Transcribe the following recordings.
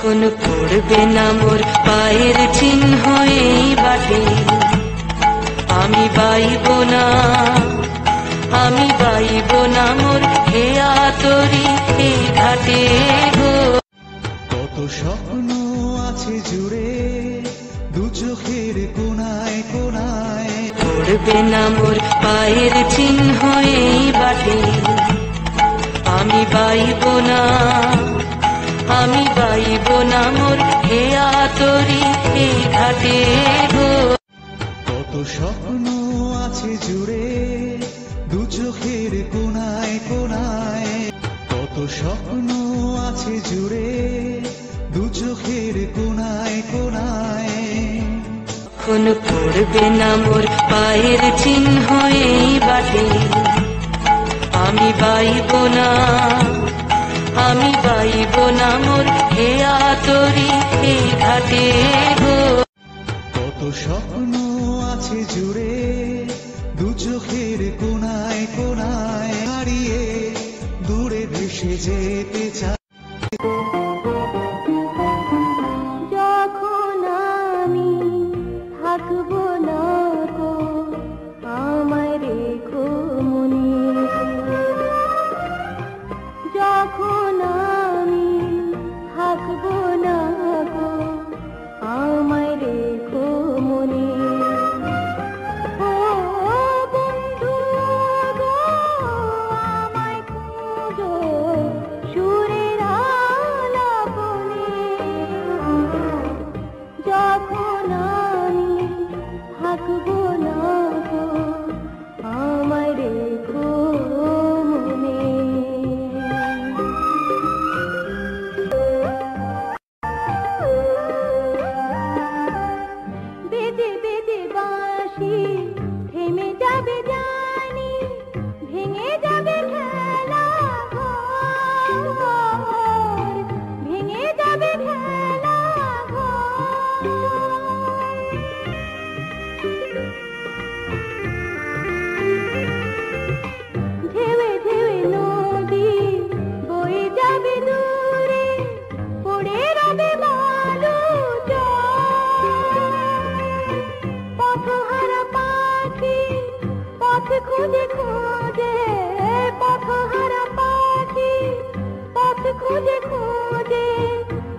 কখন পড়বে না মোর পায়ের চিহ্ন এই বাটে, আমি বাইব না, আমি বাইব না মোর হেয়া তরি এই ঘাটে গো। কত স্বপ্ন আছে জুড়ে দু চোখের কোনায় কোনায়, পড়বে না মোর পায়ের চিহ্ন এই বাটে, আমি বাইব না, আমি বাইব না মোর হেয়া তরি এই ঘাটে গো। কত স্বপ্ন আছে জুড়ে দু চোখের কোনায় কোনায়, কত স্বপ্ন আছে জুড়ে দু চোখের কোনায় কোনায়। কখন পড়বে না মোর পায়ের চিহ্ন এই বাটে, আমি বাইব না, আমি বাইব না মোর হেয়া তরি এই ঘাটে গো। কত স্বপ্ন আছে জুড়ে দু চোখের কোনায় কোনায়, হারিয়ে দূরে ভেসে যেতে চাই। যখন আমি থাকবো না গো আমায় রেখো মনে, যখন আমি থাকবো না গো আমায় রেখো মনে। ও বন্ধু গো আমায় খুঁজো সুরের আলাপনে, যখন আমি থাকবো না গো আমায় রেখো মনে। বেজে বেজে বাঁশি থেমে যাবে জানি, ভেঙে যাবে খেলা ঘর, ভেঙে যাবে খেলা ঘর। ঢেউে ঢেউে নদী বয়ে যাবে দূরে, পড়ে রবে বালু জল। পথহারা পাখি পথ খুঁজে খুঁজে, পথহারা পাখি পথ খুঁজে খুঁজে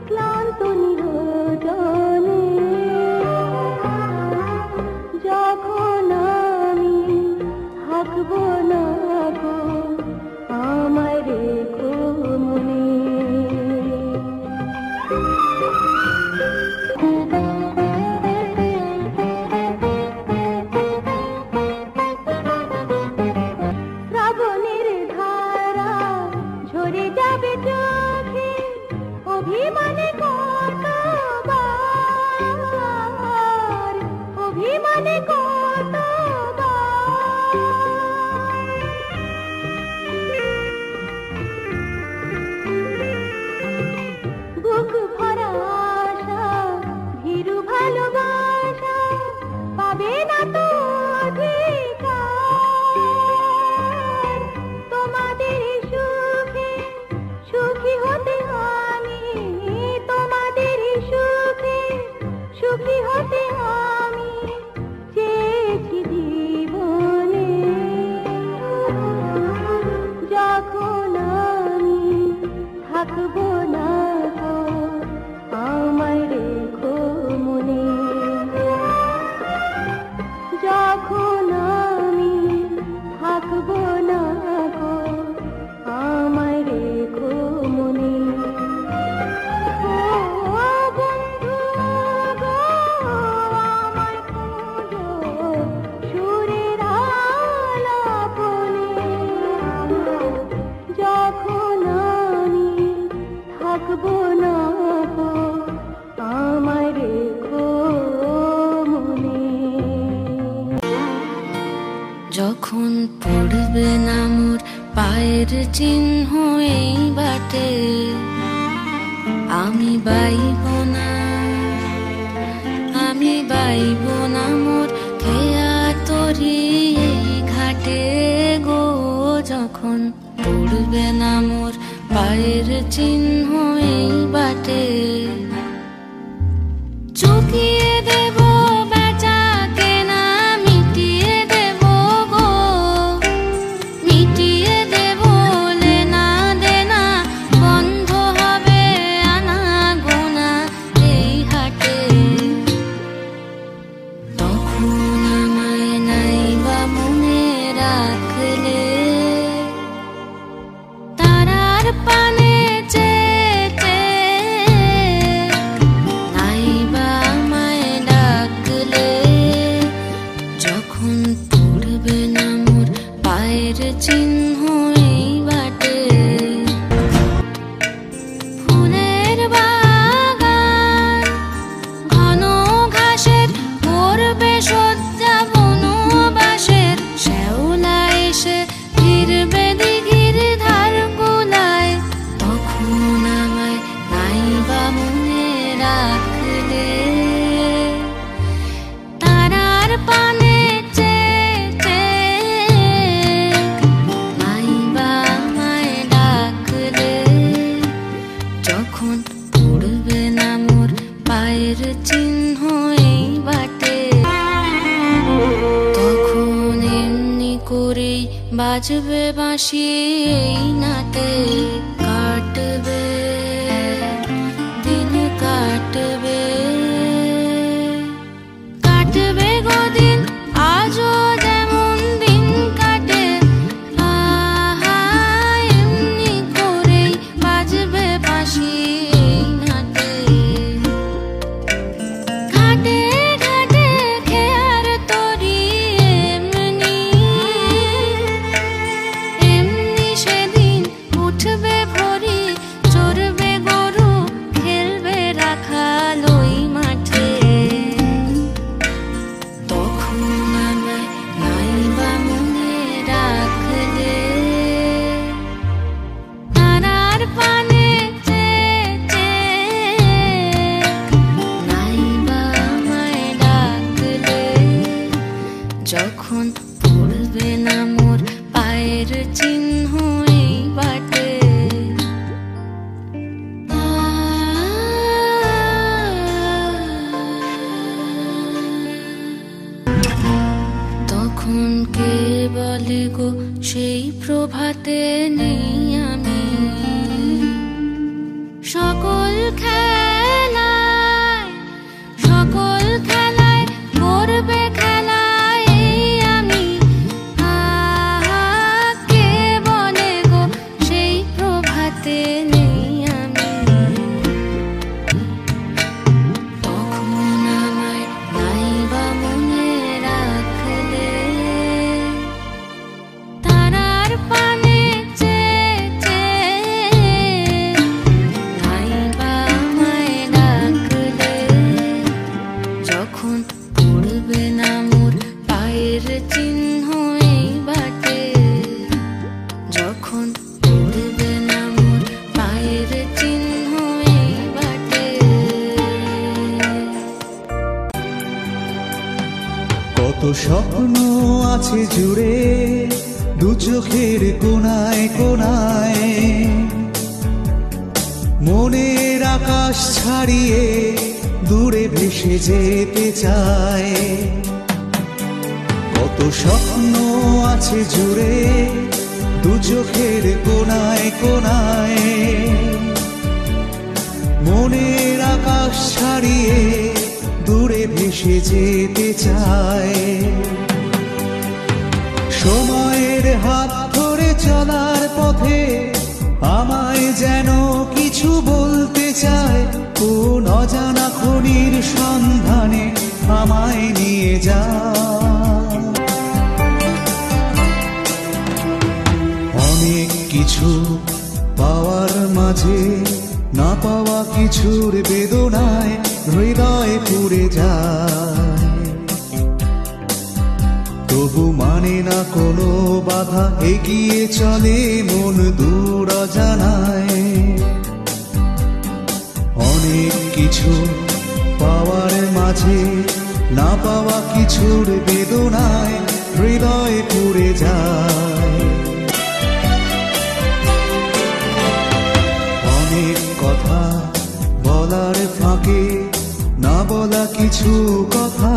ক্লান্ত নিরজনে। যখন আমি থাকবো না গো আমায় রেখো মনে। শ্রাবণের ধারা ঝরে যাবে চোখে, অভিমানে কতবার, অভিমানে কতবার। বুক ভরা আশা ভীরু ভালোবাসা পাবে না তো অধিকার। তোমাদের সুখে সুখী হতে আমি, তোমাদের সুখে সুখী হতে আমি চেয়েছি জীবনে। যখন আমি থাকবো না গো আমায় রেখো মনে, যখন আমি থাকবো না গো আমায় রেখো মনে। ও বন্ধু গো আমায় খুঁজো সুরের আলাপনে, যখন আমি থাকবো না গো আমায় রেখো মনে। যখন পড়বে না মোর পায়ের চিহ্ন এই বাটে, আমি বাইব না, আমি বাইব না মোর খেয়া তরি এই ঘাটে গো। যখন পড়বে না মোর পায়ের চিহ্ন এই বাটে। চুকিয়ে দেব বেচা কেনা, মিটিয়ে দেব গো, মিটিয়ে দেব লেনা দেনা, বন্ধ হবে আনা গোনা এই হাটে। তখন আমায় নাইবা মনে রাখলে, তারার পানে চেয়ে নাইবা আমায় ডাকলে, যখন পড়বে না মোর পায়ের চিহ্ন এই বাটে। ফুলের বাগান ঘন ঘাসের করবে শয্যা বনবাসের, শ্যাওলা এসে ফিরবে দিঘির ধার গোলায়। তখন আমায় নাইবা মনে রাখলে, তারার পানে চেয়ে নাইবা আমায় ডাকলে, যখন পড়বে না মোর পায়ের চিহ্ন এই বাটে। তখন এমনি করেই বাজবে বাঁশি এই নাটে, কাটবে দিন কাটবে, কাটবে গদিন আজও যেমন দিন কাটে। আহা এমনি করেই বাজবে বাঁশি এই নাটে। ঘাটে ঘাটে খেয়ার তরি এমনি, এমনি সেদিন উঠবে ভরি, চড়বে গরু খেলবে রাখাল ওই মাঠে। তখন আমায় নাইবা মনে রাখলে, তারার পানে চেয়ে নাইবা আমায় ডাকলে, যখন পড়বে না মোর পায়ের চিহ্ন এই বাটে। তখন কে বলে গো সেই প্রভাতে নেই আমি, সকল খেলায় সকল খেলায় করবে খেলায় এই আমি। আহা কে বলে গো সেই প্রভাতে নেই আমি। তখন আমায় নাইবা মনে রাখলে, তারার পানে চেয়ে নাইবা আমায় ডাকলে, যখন পড়বে না মোর পায়ের চিহ্ন এই বাটে। যখন পড়বে না মোর পায়ের চিহ্ন এই বাটে। কত স্বপ্ন আছে জুড়ে দু চোখের কোনায় কোনায়, মনের আকাশ ছাড়িয়ে দূরে ভেসে যেতে চায়। কত স্বপ্ন আছে জুড়ে দু চোখের কোনায় কোনায়, মনের আকাশ ছাড়িয়ে দূরে ভেসে যেতে চায়। সময়ের হাত ধরে চলার পথে আমায় যেন কিছু বলতে চায়, কোন অজানা খনির সন্ধানে আমায় নিয়ে যায়। অনেক কিছু পাওয়ার মাঝে না পাওয়া কিছুর বেদনায় হৃদয় পুড়ে যায়। তবু মানে না কোনো বাধা, এগিয়ে চলে মন দূর অজানায়। অনেক কিছু পাওয়ার মাঝে না পাওয়া কিছুর বেদনায় হৃদয় পুড়ে যায়। কিছু কথা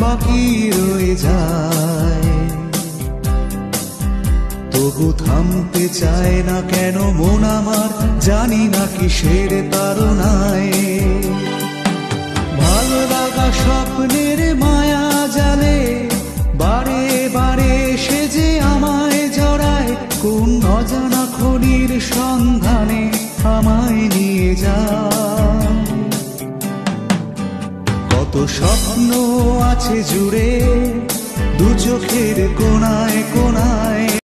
বাকি রয়ে যায়, তবু থামতে চায় না কেন মন আমার, জানি না কিসের তাড়নায়। ভালো লাগা স্বপ্নের মায়া জালে বারে বারে সে যে আমায় জড়ায়, কোন অজানা খনির সন্ধানে আমায় নিয়ে যায়। কত স্বপ্ন আছে জুড়ে দু চোখের কোণায় কোণায়।